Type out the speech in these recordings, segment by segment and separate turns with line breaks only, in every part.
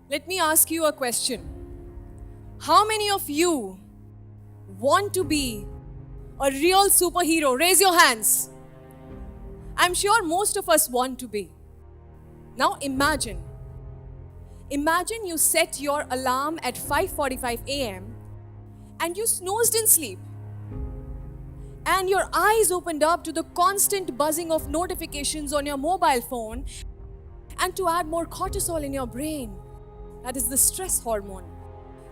Let me ask you a question. How many of you want to be a real superhero? Raise your hands. I'm sure most of us want to be. Now imagine you set your alarm at 5:45 a.m. and you snoozed in sleep. And your eyes opened up to the constant buzzing of notifications on your mobile phone, and to add more cortisol in your brain. That is the stress hormone.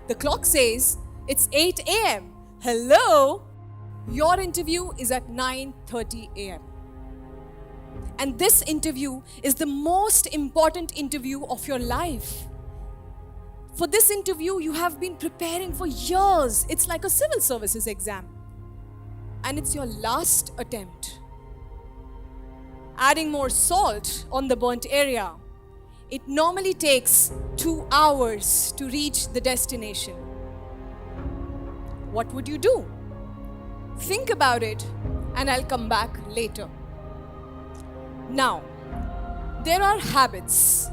The clock says it's 8 a.m. Hello? Your interview is at 9:30 a.m. And this interview is the most important interview of your life. For this interview, you have been preparing for years. It's like a civil services exam. And it's your last attempt. Adding more salt on the burnt area, it normally takes 2 hours to reach the destination. What would you do? Think about it, and I'll come back later. Now, there are habits.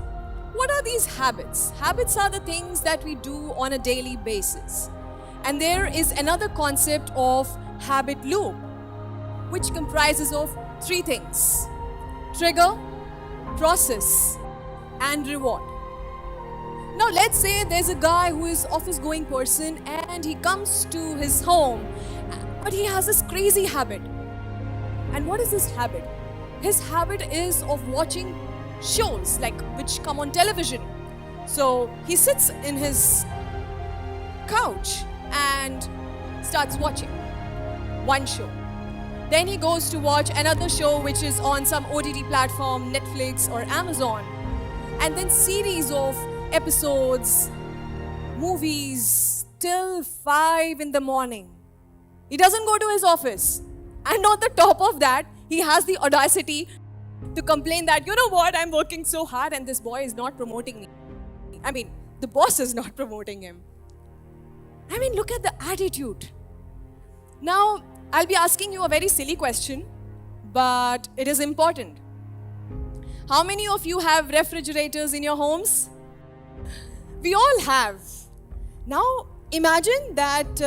What are these habits? Habits are the things that we do on a daily basis. And there is another concept of habit loop, which comprises of 3 things: trigger, process, and reward. Now let's say there's a guy who is office-going person and he comes to his home, but he has this crazy habit. And what is this habit? His habit is of watching shows which come on television. So he sits in his couch and starts watching one show. Then he goes to watch another show which is on some OTT platform, Netflix or Amazon. And then series of episodes, movies till 5 in the morning. He doesn't go to his office. And on the top of that, he has the audacity to complain that, you know what, I'm working so hard and this boy is not promoting me. The boss is not promoting him. Look at the attitude. Now, I'll be asking you a very silly question, but it is important. How many of you have refrigerators in your homes? We all have. Now, imagine that,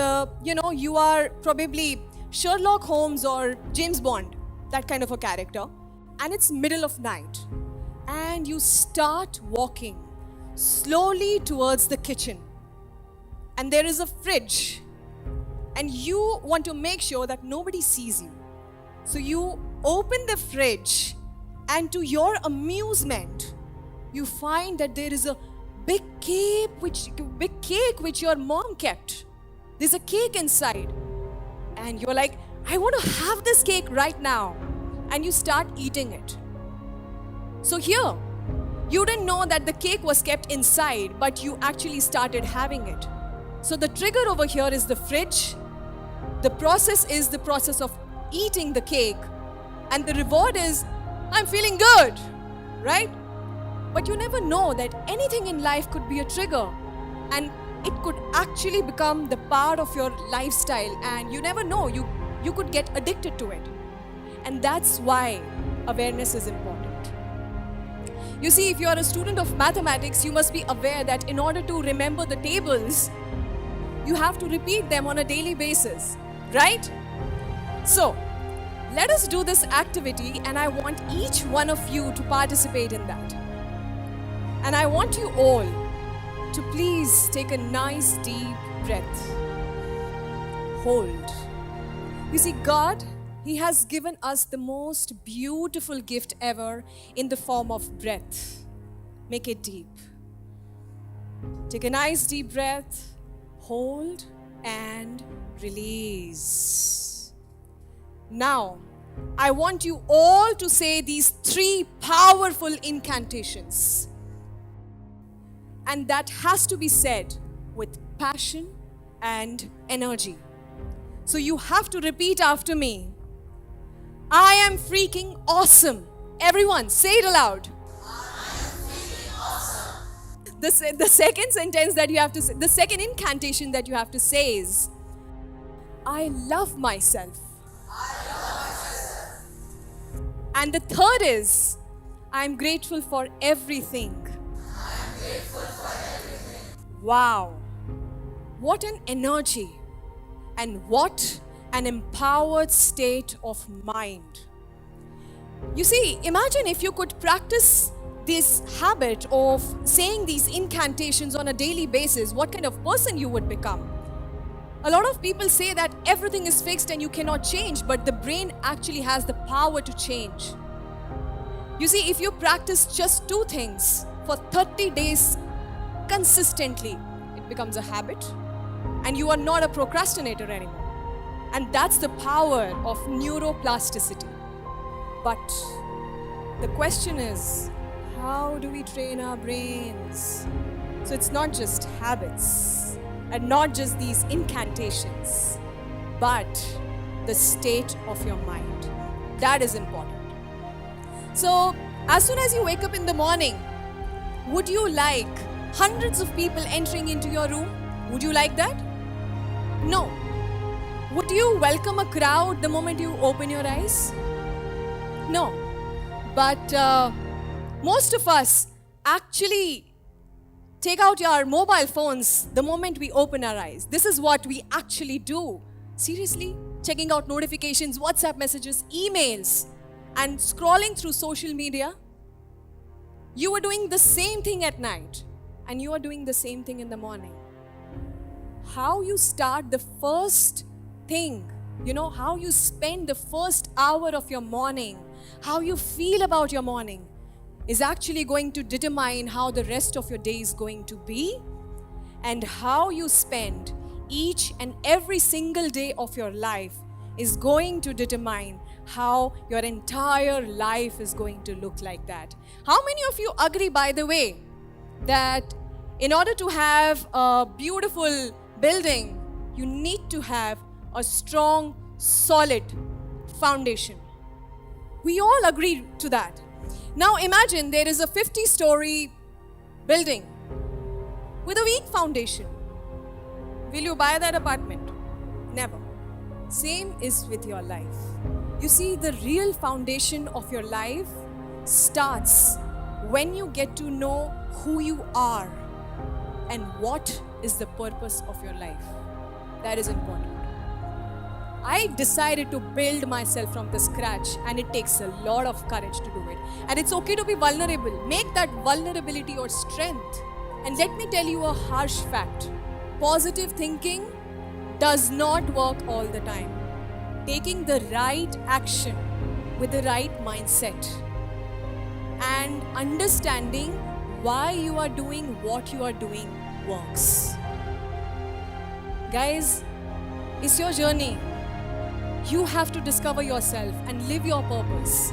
you are probably Sherlock Holmes or James Bond, that kind of a character, and it's middle of night, and you start walking slowly towards the kitchen, and there is a fridge, and you want to make sure that nobody sees you. So you open the fridge, and to your amusement, you find that there is a big cake which your mom kept. There's a cake inside. And you're like, I want to have this cake right now. And you start eating it. So here, you didn't know that the cake was kept inside, but you actually started having it. So the trigger over here is the fridge. The process is the process of eating the cake. And the reward is, I'm feeling good, right? But you never know that anything in life could be a trigger. And it could actually become the part of your lifestyle, and you never know, you could get addicted to it. And that's why awareness is important. You see, if you are a student of mathematics, you must be aware that in order to remember the tables, you have to repeat them on a daily basis, right? So, let us do this activity, and I want each one of you to participate in that. And I want you all to please take a nice deep breath. Hold. You see, God, He has given us the most beautiful gift ever in the form of breath. Make it deep. Take a nice deep breath. Hold and release. Now, I want you all to say these 3 powerful incantations. And that has to be said with passion and energy. So you have to repeat after me. I am freaking awesome. Everyone, say it aloud.
I am freaking awesome.
The second sentence that you have to say, the second incantation that you have to say is, I love myself.
I love myself.
And the third is, I'm grateful for everything.
I am grateful for everything.
Wow, what an energy and what an empowered state of mind. You see, imagine if you could practice this habit of saying these incantations on a daily basis, what kind of person you would become. A lot of people say that everything is fixed and you cannot change, but the brain actually has the power to change. You see, if you practice just two things for 30 days consistently, it becomes a habit and you are not a procrastinator anymore. And that's the power of neuroplasticity. But the question is, how do we train our brains? So it's not just habits and not just these incantations, but the state of your mind. That is important. So as soon as you wake up in the morning, would you like hundreds of people entering into your room? Would you like that? No. Would you welcome a crowd the moment you open your eyes? No. But most of us actually take out our mobile phones the moment we open our eyes. This is what we actually do. Seriously? Checking out notifications, WhatsApp messages, emails, and scrolling through social media. You are doing the same thing at night, and you are doing the same thing in the morning. How you start the first thing, how you spend the first hour of your morning, how you feel about your morning, is actually going to determine how the rest of your day is going to be, and how you spend each and every single day of your life is going to determine how your entire life is going to look like that. How many of you agree, by the way, that in order to have a beautiful building, you need to have a strong, solid foundation? We all agree to that. Now imagine there is a 50-story building with a weak foundation. Will you buy that apartment? Never. Same is with your life. You see, the real foundation of your life starts when you get to know who you are and what is the purpose of your life. That is important. I decided to build myself from the scratch, and it takes a lot of courage to do it. And it's okay to be vulnerable. Make that vulnerability your strength. And let me tell you a harsh fact. Positive thinking does not work all the time. Taking the right action with the right mindset and understanding why you are doing what you are doing works. Guys, it's your journey. You have to discover yourself and live your purpose.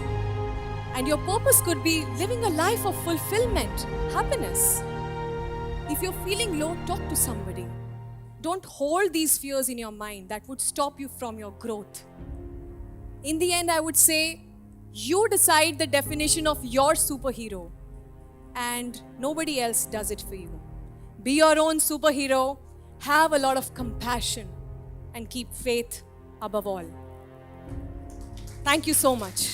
And your purpose could be living a life of fulfillment, happiness. If you're feeling low, talk to somebody. Don't hold these fears in your mind that would stop you from your growth. In the end, I would say, you decide the definition of your superhero, and nobody else does it for you. Be your own superhero, have a lot of compassion, and keep faith above all. Thank you so much.